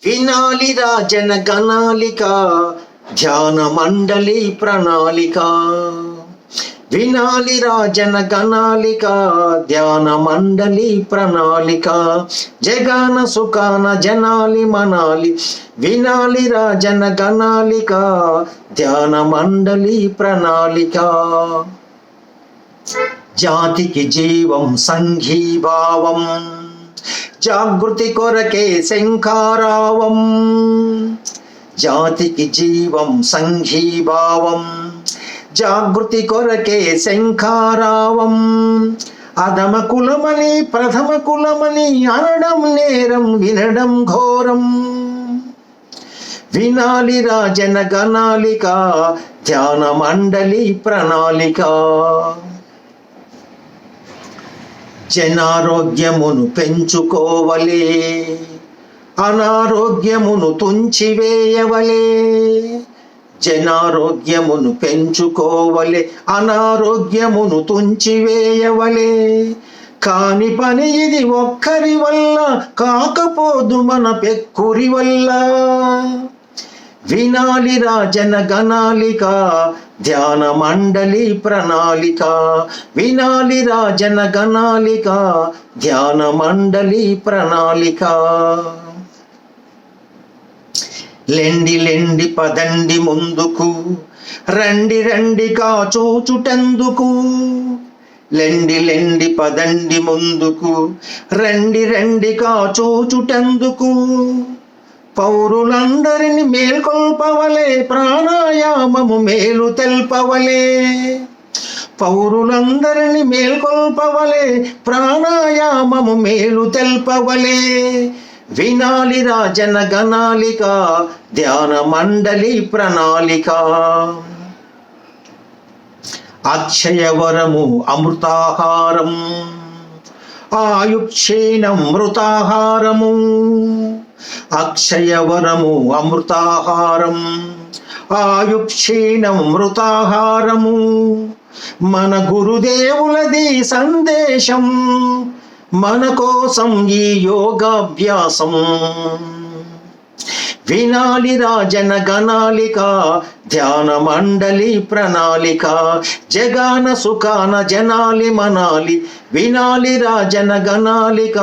వినాలిరా జనగణాలిక ధ్యాన మండలి ప్రణాళిక. వినాలిరా జనగణాలిక ధ్యాన మండలి ప్రణాళిక. జగన సుఖాన జనాలి మనాలి వినాలిరా జనగణాలిక ధ్యాన మండలి ప్రణాళిక. జాతికి జీవం సంఘీభావం జాగృతి కొరకే శంఖారావం. జాతికి జీవం సంఘీభావం జాగృతి కొరకే శంఖారావం. అధమ కులమని ప్రథమ కులమని అనడం నేరం వినడం ఘోరం. వినాలిరా జనగణాలిక ధ్యాన మండలి ప్రణాళిక. జనారోగ్యమును పెంచుకోవలే అనారోగ్యమును తుంచివేయవలే. జనారోగ్యమును పెంచుకోవలే అనారోగ్యమును తుంచివేయవలే. కాని పని ఇది ఒక్కరి వల్ల కాకపోదు మన పెక్కురి వల్ల. వినాలిరా జనగణాలిక ధ్యాన మండలి ప్రణాళిక. వినాలిరా జనగణాలిక ధ్యాన మండలి ప్రణాళిక. లెండి లెండి పదండి ముందుకు రండి రండి కాచూచుటెందుకు. లెండి లెండి పదండి ముందుకు రండి రండి కాచూచుటెందుకు. పౌరులందరిని మేల్కొల్పవలే ప్రాణాయామము మేలు తెల్పవలే. పౌరులందరిని మేల్కొల్పవలే ప్రాణాయామము మేలు తెల్పవలే. వినాలిరా జనగణాలిక ధ్యాన మండలి ప్రణాళిక. అక్షయవరము అమృతాహారం ఆయుక్షీణం మృతాహారము. అక్షయవరము అమృతాహారం ఆయుక్షీణం మృతాహారము. మన గురుదేవులది సందేశం మన కోసం ఈ యోగాభ్యాసం. వినాలిరా జనగణాలిక ధ్యాన మండలి ప్రణాళిక. జగాన సుఖాన జనాలి మనాలి వినాలిరా జనగణాలిక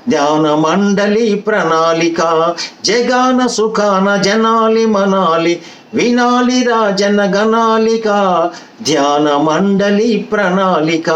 ధ్యాన మండలి ప్రణాళిక. జగాన సుఖాన జనాలి మనాలి వినాలిరా జనగణాలిక ధ్యాన మండలి ప్రణాళిక.